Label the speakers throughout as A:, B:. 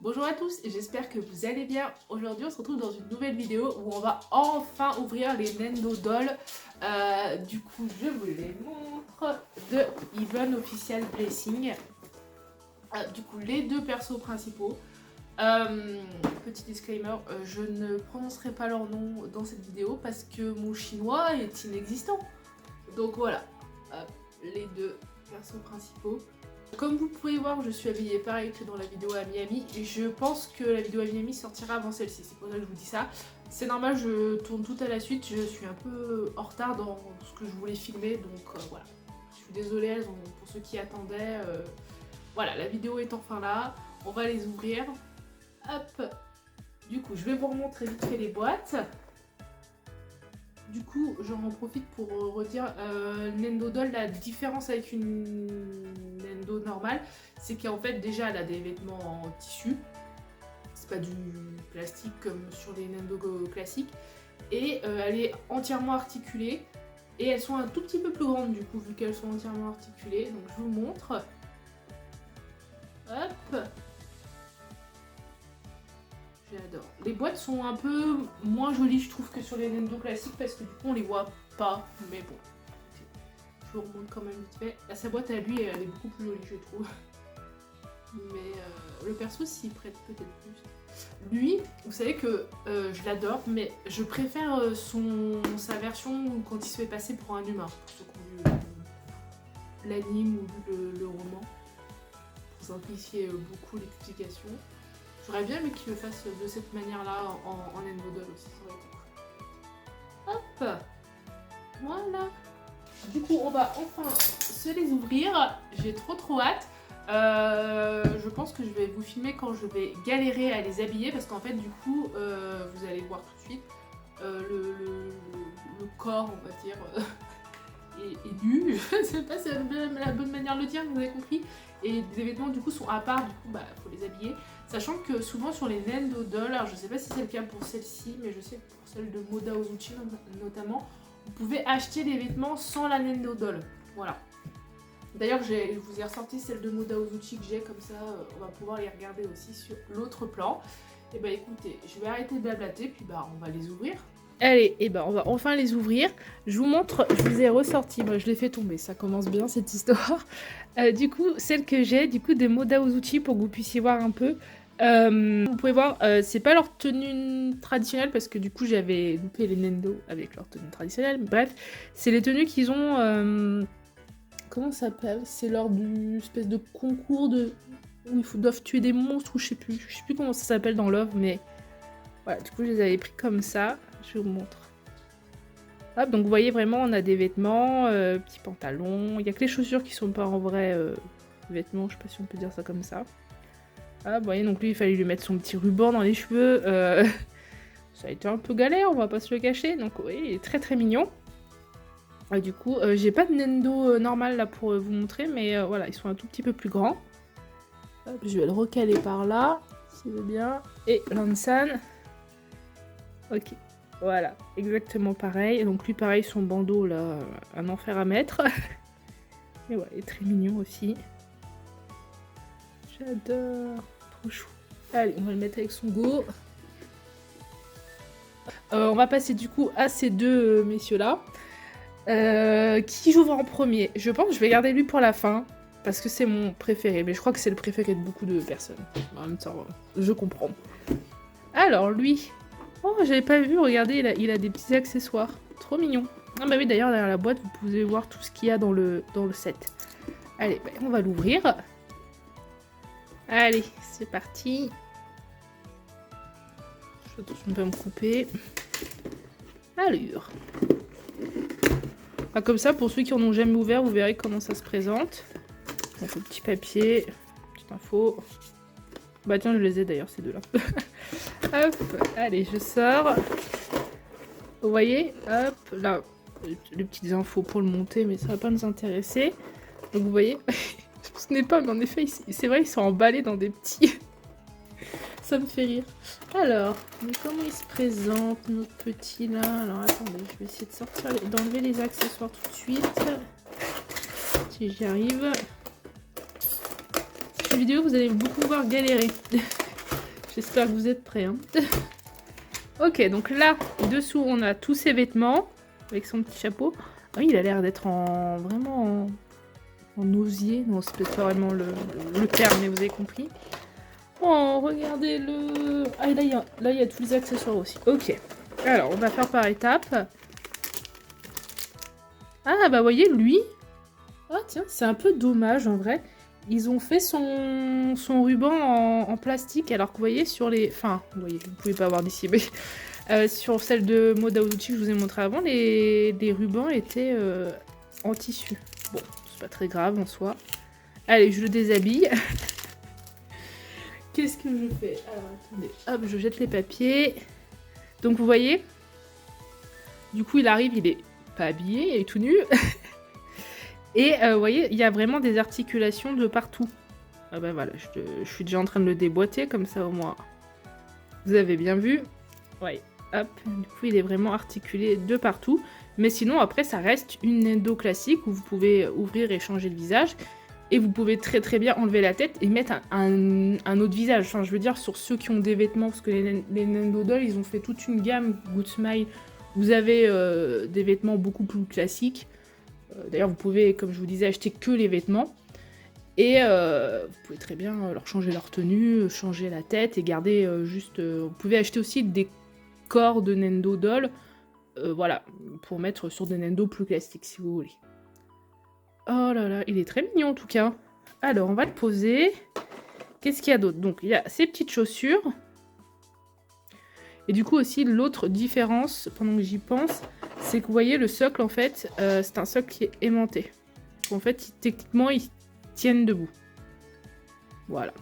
A: Bonjour à tous et j'espère que vous allez bien. Aujourd'hui on se retrouve dans une nouvelle vidéo où on va enfin ouvrir les Nendo Dolls. Du coup je vous les montre de Even Official Blessing. Du coup les deux persos principaux. Petit disclaimer, je ne prononcerai pas leur nom dans cette vidéo parce que mon chinois est inexistant. Donc voilà, les deux persos principaux. Comme vous pouvez voir, je suis habillée pareil que dans la vidéo à Miami et je pense que la vidéo à Miami sortira avant celle-ci, c'est pour ça que je vous dis ça. C'est normal, je tourne tout à la suite, je suis un peu en retard dans ce que je voulais filmer, donc voilà. Je suis désolée pour ceux qui attendaient. Voilà, la vidéo est enfin là, on va les ouvrir. Hop. Du coup, je vais vous remontrer vite fait les boîtes. Du coup, j'en profite pour redire Nendo Doll, la différence avec une Nendo normale, c'est qu'en fait déjà elle a des vêtements en tissu, c'est pas du plastique comme sur les Nendo classiques, et elle est entièrement articulée, et elles sont un tout petit peu plus grandes du coup vu qu'elles sont entièrement articulées, donc je vous montre. Hop. J'adore. Les boîtes sont un peu moins jolies, je trouve, que sur les Nendo classiques parce que du coup on les voit pas. Mais bon, je vous remonte quand même vite fait. Là, sa boîte à lui, elle est beaucoup plus jolie, je trouve. Mais le perso s'y prête peut-être plus. Lui, vous savez que je l'adore, mais je préfère sa version quand il se fait passer pour un humain. Pour ceux qui ont lu l'anime ou lu le roman. Pour simplifier beaucoup l'explication. J'aurais bien aimé qu'il le fasse de cette manière-là en Nendo Doll aussi, ça aurait été cool. Hop. Voilà. Du coup, on va enfin se les ouvrir. J'ai trop hâte. Je pense que je vais vous filmer quand je vais galérer à les habiller parce qu'en fait, du coup, vous allez voir tout de suite, le corps, on va dire, est nu. Je sais pas si c'est la bonne manière de le dire, vous avez compris. Et les vêtements du coup sont à part, du coup bah faut les habiller. Sachant que souvent sur les Nendo Doll, alors je sais pas si c'est le cas pour celle-ci, mais je sais que pour celle de Moda Ozuchi notamment, vous pouvez acheter les vêtements sans la Nendo Doll. Voilà. D'ailleurs je vous ai ressorti celle de Moda Ozuchi que j'ai, comme ça on va pouvoir les regarder aussi sur l'autre plan. Et bah écoutez, je vais arrêter de blablater, puis bah on va les ouvrir. Allez, et ben on va enfin les ouvrir. Je vous montre, je vous ai ressorti, moi je l'ai fait tomber, ça commence bien cette histoire. Du coup, celle que j'ai, du coup de Moda Ozuchi, pour que vous puissiez voir un peu. Vous pouvez voir, c'est pas leur tenue traditionnelle parce que du coup j'avais loupé les Nendo avec leur tenue traditionnelle. Bref, c'est les tenues qu'ils ont. Comment ça s'appelle? C'est lors d'une espèce de concours de où ils doivent tuer des monstres ou je sais plus comment ça s'appelle dans l'œuvre, mais voilà, du coup je les avais pris comme ça. Je vous montre. Hop, donc vous voyez vraiment, on a des vêtements, petits pantalons. Il n'y a que les chaussures qui sont pas en vrai vêtements, je sais pas si on peut dire ça comme ça. Ah, vous voyez, donc lui, il fallait lui mettre son petit ruban dans les cheveux. Ça a été un peu galère, on va pas se le cacher. Donc oui, il est très mignon. Du coup, j'ai pas de Nendo normal là pour vous montrer, mais voilà, ils sont un tout petit peu plus grands. Hop, je vais le recaler par là, s'il veut bien. Et Lansan. Ok. Voilà, exactement pareil. Donc lui, pareil, son bandeau, là, un enfer à mettre. Et ouais, il est très mignon aussi. J'adore. Trop chou. Allez, on va le mettre avec son go. On va passer du coup à ces deux messieurs-là. Qui j'ouvre en premier? Je pense que je vais garder lui pour la fin. Parce que c'est mon préféré. Mais je crois que c'est le préféré de beaucoup de personnes. En même temps, je comprends. Alors, lui... Oh, j'avais pas vu, regardez, il a des petits accessoires. Trop mignon. Ah bah oui, d'ailleurs, derrière la boîte, vous pouvez voir tout ce qu'il y a dans le set. Allez, bah, on va l'ouvrir. Allez, c'est parti. Attention, je vais me couper. Allure. Ah, comme ça, pour ceux qui en ont jamais ouvert, vous verrez comment ça se présente. Donc, le petit papier, petite info. Bah tiens, je les ai d'ailleurs, ces deux-là. Hop, allez, je sors. Vous voyez, hop, là, les petites infos pour le monter, mais ça va pas nous intéresser. Donc vous voyez, ce n'est pas, mais en effet, c'est vrai, ils sont emballés dans des petits... Ça me fait rire. Alors, mais comment il se présente, notre petit là? Alors attendez, je vais essayer de sortir, d'enlever les accessoires tout de suite. Si j'y arrive. Cette vidéo, vous allez beaucoup voir galérer. J'espère que vous êtes prêts. Hein. Ok, donc là, dessous, on a tous ses vêtements avec son petit chapeau. Oh, il a l'air d'être vraiment en osier. Non, c'est peut-être pas vraiment le terme, mais vous avez compris. Oh, regardez-le. Ah, et là, il y a tous les accessoires aussi. Ok. Alors, on va faire par étapes. Ah, bah, voyez, lui. Ah, tiens, c'est un peu dommage, en vrai. Ils ont fait son ruban en plastique, alors que vous voyez, sur les... Enfin, vous voyez, vous pouvez pas voir d'ici, mais... sur celle de Maud Aoudouchi que je vous ai montré avant, les rubans étaient en tissu. Bon, c'est pas très grave en soi. Allez, je le déshabille. Qu'est-ce que je fais? Alors, attendez. Hop, je jette les papiers. Donc, vous voyez, du coup, il arrive, il est pas habillé, il est tout nu. Et vous voyez, il y a vraiment des articulations de partout. Ah bah voilà, je suis déjà en train de le déboîter, comme ça au moins. Vous avez bien vu. Ouais, hop. Du coup, il est vraiment articulé de partout. Mais sinon, après, ça reste une Nendo classique où vous pouvez ouvrir et changer le visage. Et vous pouvez très très bien enlever la tête et mettre un autre visage. Enfin, je veux dire, sur ceux qui ont des vêtements, parce que les Nendo Dolls, ils ont fait toute une gamme. Good Smile, vous avez des vêtements beaucoup plus classiques. D'ailleurs, vous pouvez, comme je vous disais, acheter que les vêtements. Et vous pouvez très bien leur changer leur tenue, changer la tête et garder juste... vous pouvez acheter aussi des corps de Nendo Doll, voilà, pour mettre sur des Nendo plus classiques, si vous voulez. Oh là là, il est très mignon en tout cas. Alors, on va le poser. Qu'est-ce qu'il y a d'autre? Donc, il y a ces petites chaussures. Et du coup aussi, l'autre différence, pendant que j'y pense, c'est que vous voyez, le socle, en fait, c'est un socle qui est aimanté. En fait, techniquement, ils tiennent debout. Voilà.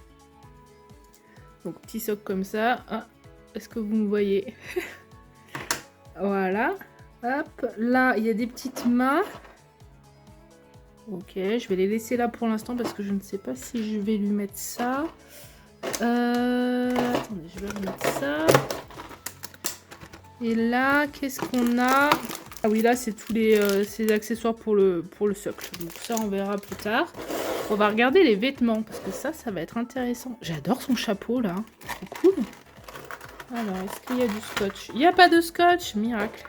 A: Donc, petit socle comme ça. Ah, est-ce que vous me voyez? Voilà. Hop. Là, il y a des petites mains. Ok, je vais les laisser là pour l'instant parce que je ne sais pas si je vais lui mettre ça. Attendez, je vais lui mettre ça. Et là, qu'est-ce qu'on a? Ah oui, là, c'est tous ces accessoires pour le socle. Donc ça, on verra plus tard. On va regarder les vêtements, parce que ça va être intéressant. J'adore son chapeau, là. Trop cool. Alors, est-ce qu'il y a du scotch? Il n'y a pas de scotch, miracle.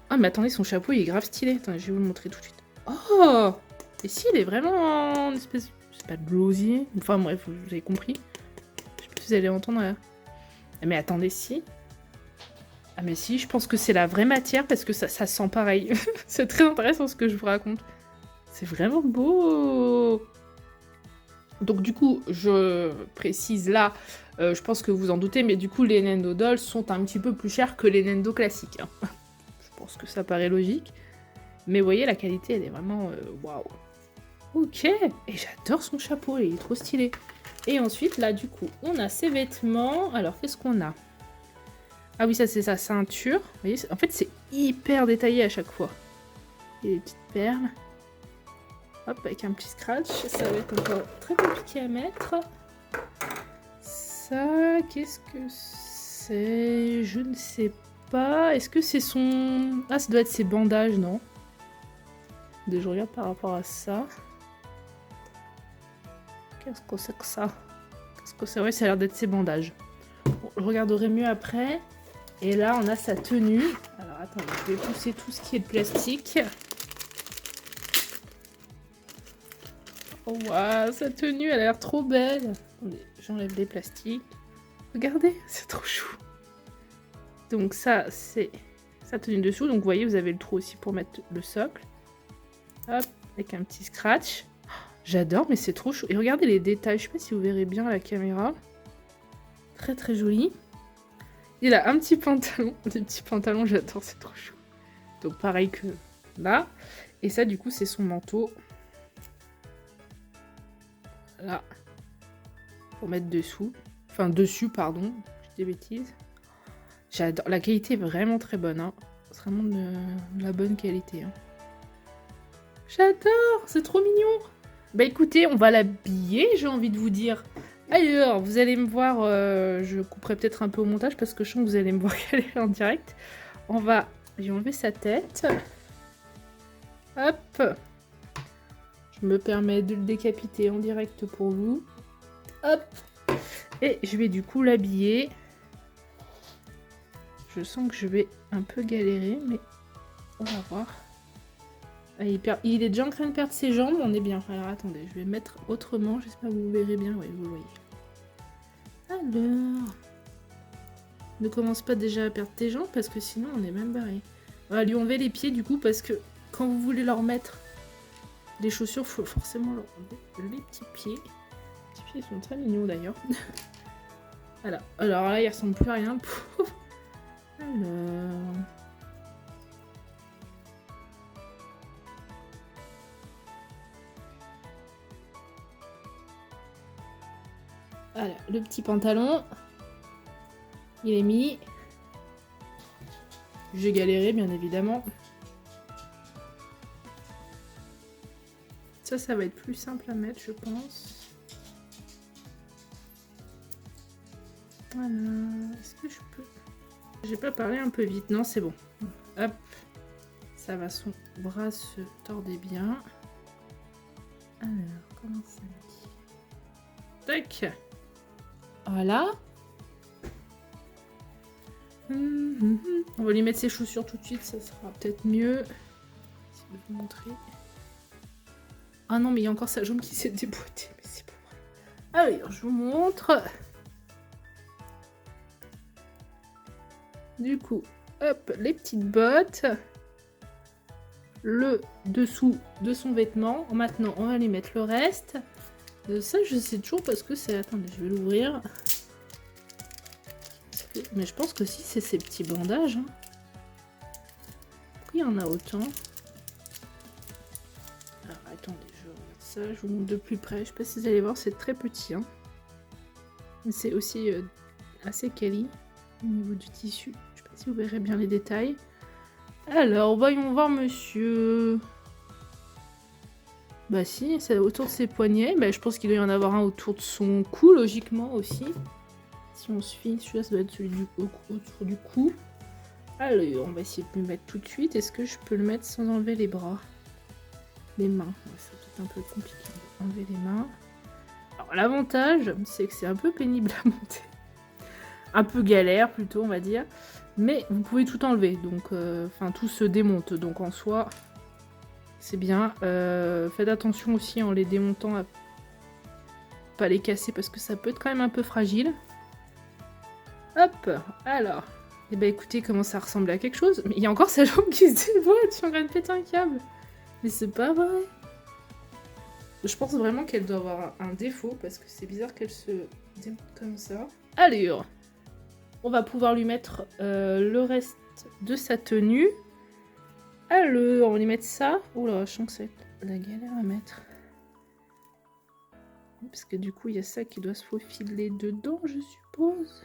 A: Ah, mais attendez, son chapeau, il est grave stylé. Attendez, je vais vous le montrer tout de suite. Oh! Et si, il est vraiment en espèce... C'est pas de l'osier. Enfin, bref, vous avez compris. Je sais pas si vous allez entendre. Là. Mais attendez, si... Ah mais si, je pense que c'est la vraie matière parce que ça sent pareil. C'est très intéressant ce que je vous raconte. C'est vraiment beau. Donc du coup, je précise là, je pense que vous en doutez, mais du coup les Nendo Dolls sont un petit peu plus chers que les Nendo classiques. Hein. Je pense que ça paraît logique. Mais vous voyez, la qualité, elle est vraiment... waouh. Ok, et j'adore son chapeau, il est trop stylé. Et ensuite, là du coup, on a ses vêtements. Alors, qu'est-ce qu'on a? Ah oui, ça c'est sa ceinture. Vous voyez, en fait, c'est hyper détaillé à chaque fois. Il y a des petites perles. Hop, avec un petit scratch. Ça va être encore très compliqué à mettre. Ça, qu'est-ce que c'est? Je ne sais pas. Est-ce que c'est son... Ah, ça doit être ses bandages, non? Je regarde par rapport à ça. Qu'est-ce que c'est que ça? Qu'est-ce que c'est? Ouais, ça a l'air d'être ses bandages. Bon, je regarderai mieux après. Et là, on a sa tenue. Alors, attendez, je vais pousser tout ce qui est de plastique. Oh, waouh, sa tenue, elle a l'air trop belle. Attendez, j'enlève les plastiques. Regardez, c'est trop chou. Donc ça, c'est sa tenue dessous. Donc, vous voyez, vous avez le trou aussi pour mettre le socle. Hop, avec un petit scratch. J'adore, mais c'est trop chou. Et regardez les détails. Je sais pas si vous verrez bien à la caméra. Très, très joli. Il a un petit pantalon. Des petits pantalons, j'adore, c'est trop chou. Donc pareil que là. Et ça, du coup, c'est son manteau. Là. Pour mettre dessous. Enfin, dessus, pardon. Je dis des bêtises. J'adore. La qualité est vraiment très bonne. Hein. C'est vraiment de la bonne qualité. Hein. J'adore. C'est trop mignon. Bah écoutez, on va l'habiller, j'ai envie de vous dire. Alors, vous allez me voir, je couperai peut-être un peu au montage parce que je sens que vous allez me voir galérer en direct. J'ai enlevé sa tête. Hop. Je me permets de le décapiter en direct pour vous. Hop. Et je vais du coup l'habiller. Je sens que je vais un peu galérer, mais on va voir. Ah, il est déjà en train de perdre ses jambes, on est bien. Alors attendez, je vais mettre autrement, j'espère que vous verrez bien. Oui, vous le voyez. Alors... Ne commence pas déjà à perdre tes jambes parce que sinon on est même barré. On va lui enlever les pieds du coup parce que quand vous voulez leur mettre des chaussures, il faut forcément leur enlever les petits pieds. Les petits pieds sont très mignons d'ailleurs. Voilà. Alors là, il ressemble plus à rien, le pauvre. Alors... Voilà, le petit pantalon. Il est mis. J'ai galéré, bien évidemment. Ça va être plus simple à mettre, je pense. Voilà. Est-ce que je peux... J'ai pas parlé un peu vite. Non, c'est bon. Hop. Ça va, son bras se tordait bien. Alors, comment ça dit? Tac. Voilà. On va lui mettre ses chaussures tout de suite, ça sera peut-être mieux. Je vais vous montrer. Ah non, mais il y a encore sa jambe qui s'est déboîtée, mais c'est pas vrai. Allez, je vous montre. Du coup, hop, les petites bottes. Le dessous de son vêtement. Maintenant, on va lui mettre le reste. Ça, je sais toujours parce que c'est... Attendez, je vais l'ouvrir. Mais je pense que si, c'est ces petits bandages. Hein. Pourquoi il y en a autant? Alors, attendez, je regarde ça. Je vous montre de plus près. Je sais pas si vous allez voir, c'est très petit. Hein. Mais c'est aussi assez quali au niveau du tissu. Je sais pas si vous verrez bien les détails. Alors, voyons voir monsieur... Bah si, c'est autour de ses poignets. Bah, je pense qu'il doit y en avoir un autour de son cou, logiquement, aussi. Si on se fie, celui-là, ça doit être celui autour du cou. Alors, on va essayer de le mettre tout de suite. Est-ce que je peux le mettre sans enlever les bras? Les mains. Ouais, c'est peut-être un peu compliqué d'enlever les mains. Alors, l'avantage, c'est que c'est un peu pénible à monter. Un peu galère, plutôt, on va dire. Mais vous pouvez tout enlever. Donc, enfin, tout se démonte. Donc, en soi... C'est bien. Faites attention aussi en les démontant à pas les casser parce que ça peut être quand même un peu fragile. Hop, alors. Et bah écoutez comment ça ressemble à quelque chose. Mais il y a encore sa jambe qui se dévoile, je suis en train de péter un câble. Mais c'est pas vrai. Je pense vraiment qu'elle doit avoir un défaut parce que c'est bizarre qu'elle se démonte comme ça. Allez, on va pouvoir lui mettre le reste de sa tenue. Alors, on va lui mettre ça. Oula, je sens que c'est la galère à mettre. Parce que du coup, il y a ça qui doit se faufiler dedans, je suppose.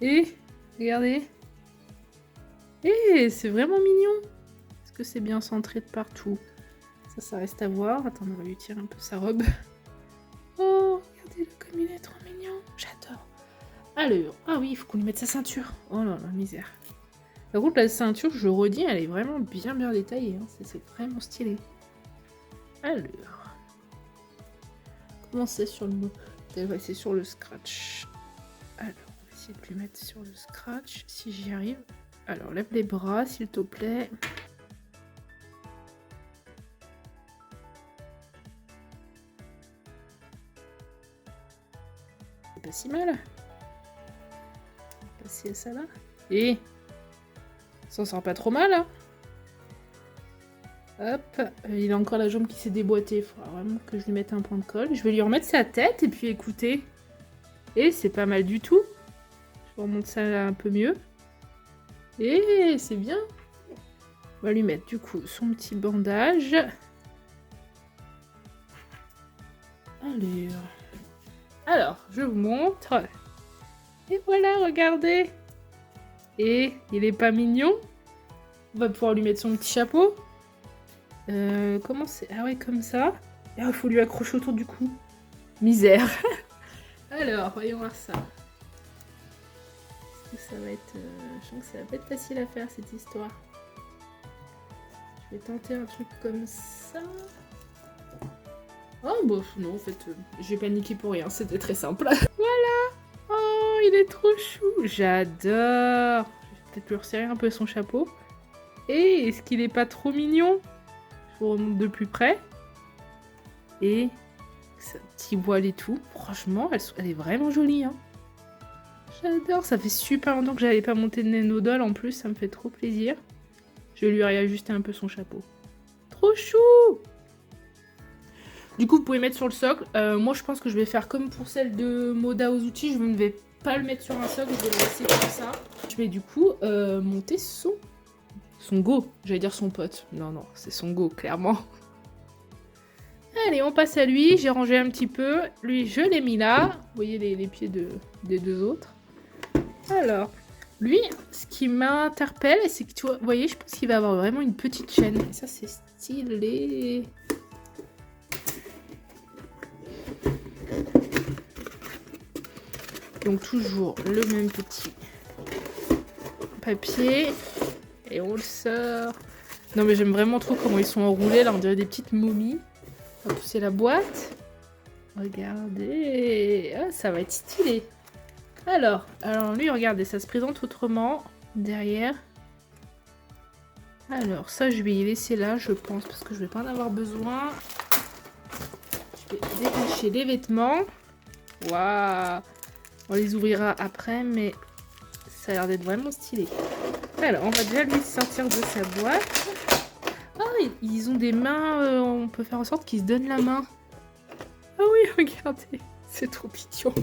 A: Et, regardez. Et c'est vraiment mignon. Est-ce que c'est bien centré de partout? Ça reste à voir. Attends, on va lui tirer un peu sa robe. Oh, regardez-le comme il est trop mignon. J'adore. Alors, ah oui, il faut qu'on lui mette sa ceinture. Oh là là, misère. Par contre, la ceinture, je le redis, elle est vraiment bien détaillée. Hein. C'est vraiment stylé. Alors. Comment c'est sur le mot? C'est sur le scratch. Alors, on va essayer de lui mettre sur le scratch, si j'y arrive. Alors, lève les bras, s'il te plaît. Pas si mal. On va passer à ça là. Et ça sent pas trop mal. Hein. Hop, il a encore la jambe qui s'est déboîtée. Il faudra vraiment que je lui mette un point de colle. Je vais lui remettre sa tête et puis écoutez. Et c'est pas mal du tout. Je vous remonte ça là un peu mieux. Et c'est bien. On va lui mettre du coup son petit bandage. Alors, je vous montre. Et voilà, regardez. Et il est pas mignon. On va pouvoir lui mettre son petit chapeau. Comment c'est? Ah ouais, comme ça. Et il faut lui accrocher autour du cou. Misère. Alors, voyons voir ça. Est-ce que ça va être... je sens que ça va pas être facile à faire cette histoire. Je vais tenter un truc comme ça. Oh bah non, en fait, j'ai paniqué pour rien, c'était très simple. Voilà. Oh, il est trop chou. J'adore. Je vais peut-être lui resserrer un peu son chapeau. Et est-ce qu'il est pas trop mignon? Je vous remonte de plus près. Et ce petit voile et tout. Franchement, elle est vraiment jolie. Hein. J'adore. Ça fait super longtemps que j'avais pas monté de Nénodole. En plus, ça me fait trop plaisir. Je vais lui réajuster un peu son chapeau. Trop chou! Du coup, vous pouvez mettre sur le socle. Moi, je pense que je vais faire comme pour celle de Moda aux outils. Je ne vais pas le mettre sur un socle. Je vais le laisser comme ça. Je vais du coup monter son go. J'allais dire son pote. Non, non, c'est son go, clairement. Allez, on passe à lui. J'ai rangé un petit peu. Lui, je l'ai mis là. Vous voyez les pieds des deux autres. Alors, lui, ce qui m'interpelle, c'est que, vous voyez, je pense qu'il va avoir vraiment une petite chaîne. Et ça, c'est stylé. Donc toujours le même petit papier. Et on le sort. Non mais j'aime vraiment trop comment ils sont enroulés. Là on dirait des petites momies. On va pousser la boîte. Regardez. Ah, ça va être stylé. Alors lui regardez, ça se présente autrement. Derrière. Alors ça je vais y laisser là je pense. Parce que je vais pas en avoir besoin. Je vais détacher les vêtements. Waouh. On les ouvrira après, mais ça a l'air d'être vraiment stylé. Alors, on va déjà lui sortir de sa boîte. Ah, ils ont des mains, on peut faire en sorte qu'ils se donnent la main. Ah oui, regardez, c'est trop mignon.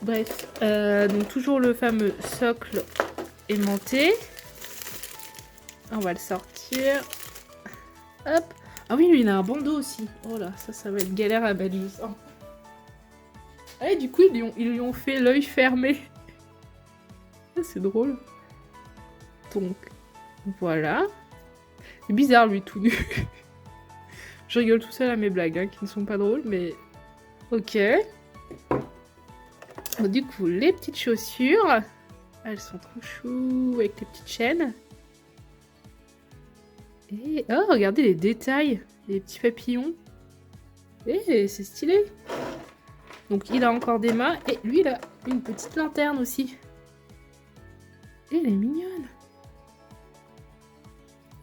A: Bref, donc toujours le fameux socle aimanté. On va le sortir. Hop. Ah oui, lui, il a un bandeau aussi. Oh là, ça va être galère à mettre, je sens. Ah, et du coup, ils lui ont fait l'œil fermé. Ah, c'est drôle. Donc, voilà. C'est bizarre, lui, tout nu. Je rigole tout seul à mes blagues, hein, qui ne sont pas drôles, mais... Ok. Donc, du coup, les petites chaussures. Elles sont trop choues, avec les petites chaînes. Et... Oh, regardez les détails. Les petits papillons. Et c'est stylé. Donc il a encore des mains et lui il a une petite lanterne aussi. Et elle est mignonne.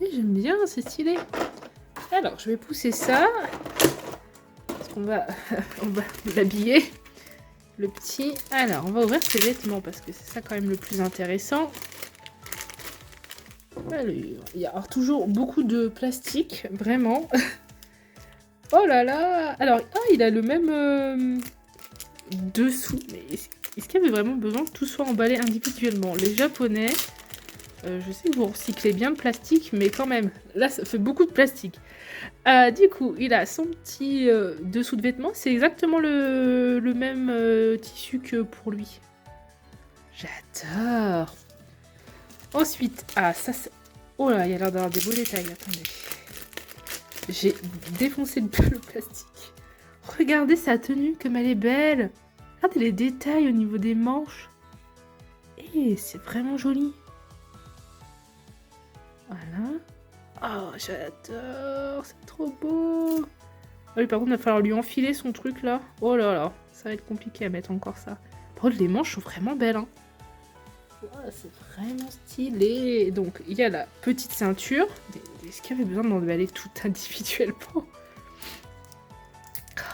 A: Et j'aime bien, c'est stylé. Alors je vais pousser ça. Parce qu'on va, on va l'habiller. Le petit. Alors on va ouvrir ses vêtements parce que c'est ça quand même le plus intéressant. Alors, il y a alors, toujours beaucoup de plastique, vraiment. Oh là là. Alors il a le même... dessous, mais est-ce qu'il y avait vraiment besoin que tout soit emballé individuellement? Les japonais, je sais que vous recyclez bien le plastique, mais quand même, là ça fait beaucoup de plastique. Du coup, il a son petit dessous de vêtements, c'est exactement le même tissu que pour lui. J'adore. Ensuite, ah ça c'est... Oh là, il a l'air d'avoir des beaux détails, attendez. J'ai défoncé le plastique. Regardez sa tenue, comme elle est belle. Regardez les détails au niveau des manches. Et c'est vraiment joli. Voilà. Oh, j'adore. C'est trop beau. Ah oui, par contre, il va falloir lui enfiler son truc là. Oh là là, ça va être compliqué à mettre encore ça. Par contre, les manches sont vraiment belles. Hein. Oh, c'est vraiment stylé. Donc, il y a la petite ceinture. Est-ce qu'il y avait besoin d'emballer tout individuellement?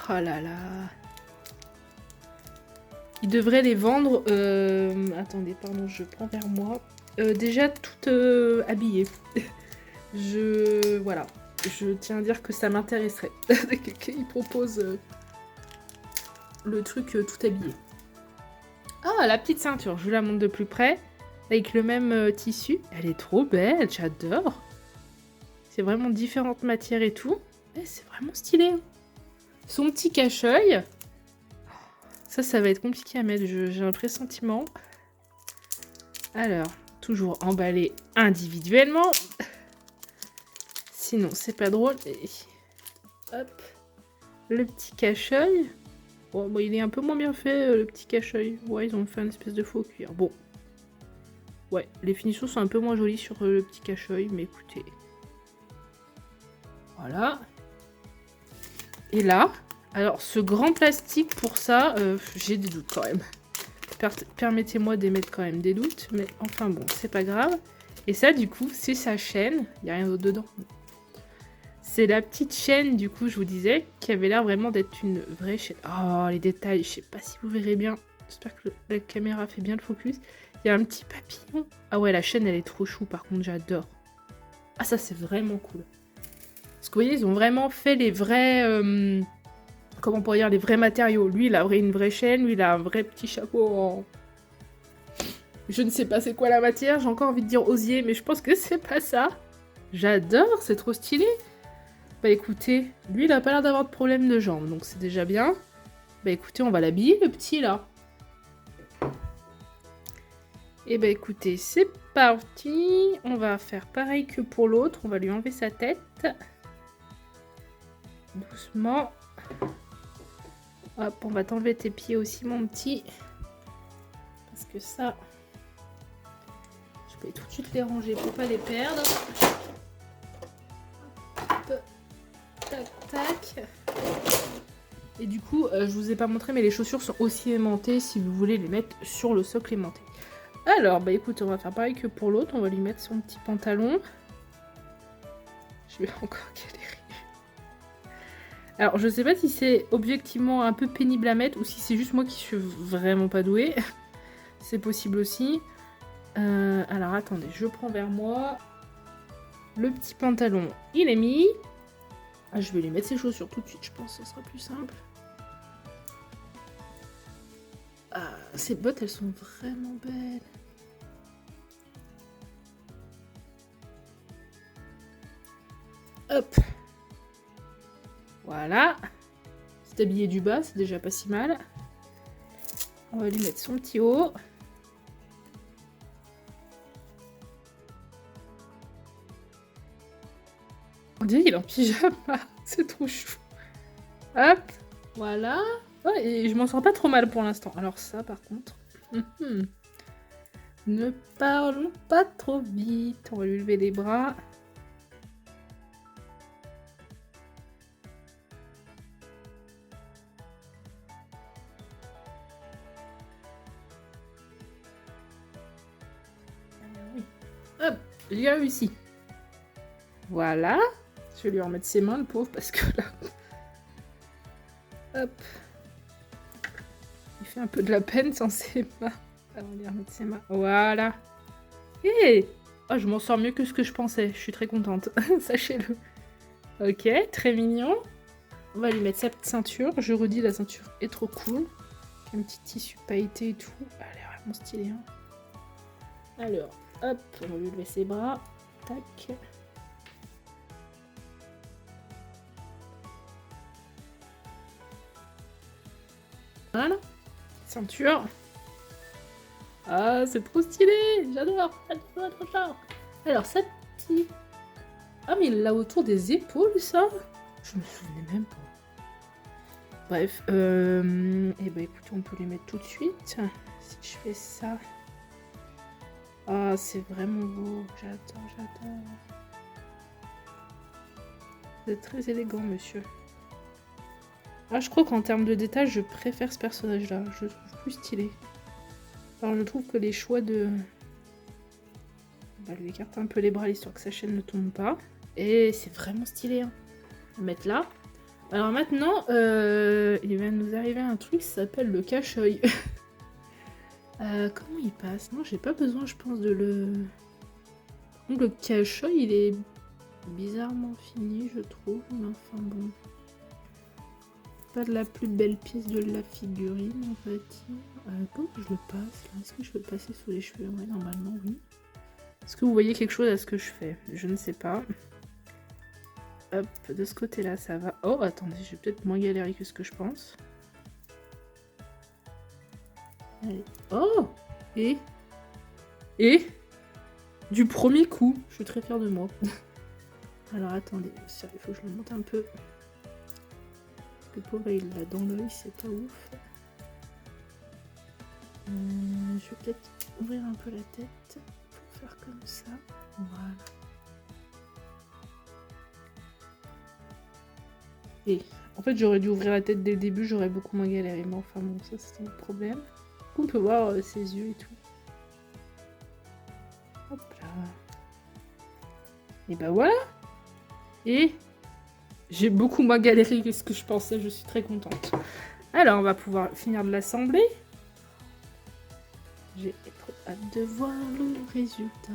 A: Oh là là. Ils devraient les vendre... Attendez, pardon, je prends vers moi. Déjà toutes habillées. Voilà. Je tiens à dire que ça m'intéresserait. Qu'ils proposent le truc tout habillé. Ah, la petite ceinture. Je vous la montre de plus près. Avec le même tissu. Elle est trop belle, j'adore. C'est vraiment différentes matières et tout. Et c'est vraiment stylé. Son petit cache-œil. Ça va être compliqué à mettre, j'ai un pressentiment. Alors, toujours emballé individuellement. Sinon, c'est pas drôle. Et... Hop. Le petit cache-œil. Bon, il est un peu moins bien fait, le petit cache-œil. Ouais, ils ont fait une espèce de faux cuir. Bon. Ouais, les finitions sont un peu moins jolies sur le petit cache-œil, mais écoutez. Voilà. Et là, alors ce grand plastique pour ça, j'ai des doutes quand même. Permettez-moi d'émettre quand même des doutes, mais enfin bon, c'est pas grave. Et ça, du coup, c'est sa chaîne. Il n'y a rien d'autre dedans. C'est la petite chaîne, du coup, je vous disais, qui avait l'air vraiment d'être une vraie chaîne. Oh, les détails, je sais pas si vous verrez bien. J'espère que la caméra fait bien le focus. Il y a un petit papillon. Ah ouais, la chaîne, elle est trop chou, par contre, j'adore. Ah, ça, c'est vraiment cool. Parce que vous voyez, ils ont vraiment fait les vrais... comment on pourrait dire, les vrais matériaux. Lui, il a une vraie chaîne, lui, il a un vrai petit chapeau en... Je ne sais pas c'est quoi la matière, j'ai encore envie de dire osier, mais je pense que c'est pas ça. J'adore, c'est trop stylé. Bah écoutez, lui il a pas l'air d'avoir de problème de jambes, donc c'est déjà bien. Bah écoutez, on va l'habiller le petit là. Et bah écoutez, c'est parti. On va faire pareil que pour l'autre, on va lui enlever sa tête. Doucement. Hop, on va t'enlever tes pieds aussi mon petit. Parce que ça... Je vais tout de suite les ranger pour pas les perdre. Tac, tac. Et du coup, je vous ai pas montré, mais les chaussures sont aussi aimantées si vous voulez les mettre sur le socle aimanté. Alors, bah écoute, on va faire pareil que pour l'autre. On va lui mettre son petit pantalon. Je vais encore galérer. Alors, je sais pas si c'est objectivement un peu pénible à mettre ou si c'est juste moi qui suis vraiment pas douée. C'est possible aussi. Alors, attendez, je prends vers moi. Le petit pantalon, il est mis. Ah, je vais lui mettre ses chaussures tout de suite, je pense que ce sera plus simple. Ah, ces bottes, elles sont vraiment belles. Hop. Voilà. C'est habillé du bas, c'est déjà pas si mal. On va lui mettre son petit haut. On dirait qu'il est en pyjama. C'est trop chou. Hop. Voilà. Ouais, et je m'en sors pas trop mal pour l'instant. Alors ça, par contre... Ne parlons pas trop vite. On va lui lever les bras. Oui. Hop, j'ai réussi. Voilà. Je vais lui remettre ses mains, le pauvre, parce que là... Hop. Il fait un peu de la peine sans ses mains. Alors, on va lui remettre ses mains. Voilà. Hé! Oh, je m'en sors mieux que ce que je pensais. Je suis très contente. Sachez-le. Ok, très mignon. On va lui mettre sa petite ceinture. Je redis, la ceinture est trop cool. Un petit tissu pailleté et tout. Elle est vraiment stylée. Hein. Alors, hop, on va lui lever ses bras. Tac. Voilà. Ceinture. Ah, c'est trop stylé. J'adore. J'adore. Alors, ça petit... Ah, mais il l'a autour des épaules, ça? Je me souvenais même pas. Bref, et bah écoutez, on peut les mettre tout de suite. Si je fais ça... Ah, c'est vraiment beau. J'adore. Vous êtes très élégant, monsieur. Ah, je crois qu'en termes de détails, je préfère ce personnage-là. Je le trouve plus stylé. Alors, je trouve que les choix de... On va lui écarter un peu les bras, histoire que sa chaîne ne tombe pas. Et c'est vraiment stylé, hein. On va mettre là. Alors maintenant, il va nous arriver un truc qui s'appelle le cache-œil. Comment il passe? Non, j'ai pas besoin, je pense, de le... Donc le cache-œil, il est bizarrement fini, je trouve. Mais enfin bon. Pas de la plus belle pièce de la figurine, en fait. Comment je le passe là? Est-ce que je peux le passer sous les cheveux? Ouais, normalement, oui. Est-ce que vous voyez quelque chose à ce que je fais? Je ne sais pas. Hop, de ce côté-là, ça va. Oh, attendez, je vais peut-être moins galérer que ce que je pense. Allez. Oh! Et du premier coup, je suis très fière de moi. Alors, attendez, ça, il faut que je le monte un peu. Parce que pauvre, il l'a dans l'œil, c'est pas ouf. Je vais peut-être ouvrir un peu la tête. faire comme ça. Voilà. Et en fait, j'aurais dû ouvrir la tête dès le début, j'aurais beaucoup moins galéré. Mais enfin bon, ça c'est un problème. On peut voir ses yeux et tout. Hop là. Et bah voilà. Et j'ai beaucoup moins galéré que ce que je pensais, je suis très contente. Alors, on va pouvoir finir de l'assembler. J'ai trop hâte de voir le résultat.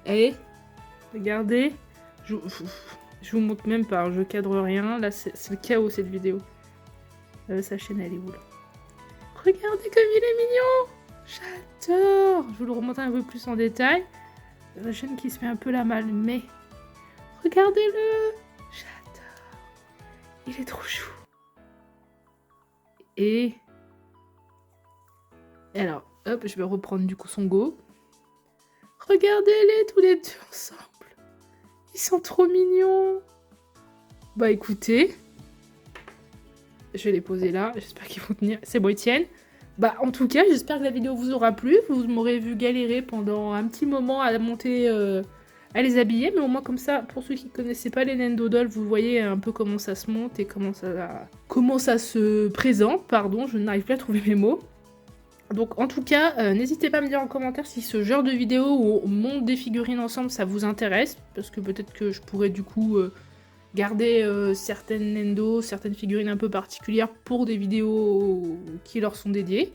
A: Et regardez, je vous montre même pas, je cadre rien. Là, c'est le chaos cette vidéo. Sa chaîne, elle est où là? Regardez comme il est mignon! J'adore! Je vous le remonte un peu plus en détail. La chaîne qui se fait un peu la malle, mais regardez-le! J'adore! Il est trop chou! Et alors, hop, je vais reprendre du coup son go. Regardez-les tous les deux ensemble! Ils sont trop mignons! Bah écoutez, je vais les poser là, j'espère qu'ils vont tenir. C'est bon, ils tiennent. Bah en tout cas, j'espère que la vidéo vous aura plu. Vous m'aurez vu galérer pendant un petit moment à monter, à les habiller. Mais au moins comme ça, pour ceux qui ne connaissaient pas les Nendo Dolls, vous voyez un peu comment ça se monte et comment ça se présente. Pardon, je n'arrive plus à trouver mes mots. Donc en tout cas, n'hésitez pas à me dire en commentaire si ce genre de vidéo où on monte des figurines ensemble, ça vous intéresse. Parce que peut-être que je pourrais du coup... garder certaines Nendo, certaines figurines un peu particulières pour des vidéos qui leur sont dédiées.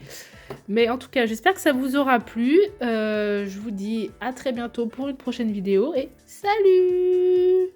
A: Mais en tout cas, j'espère que ça vous aura plu. Je vous dis à très bientôt pour une prochaine vidéo et salut!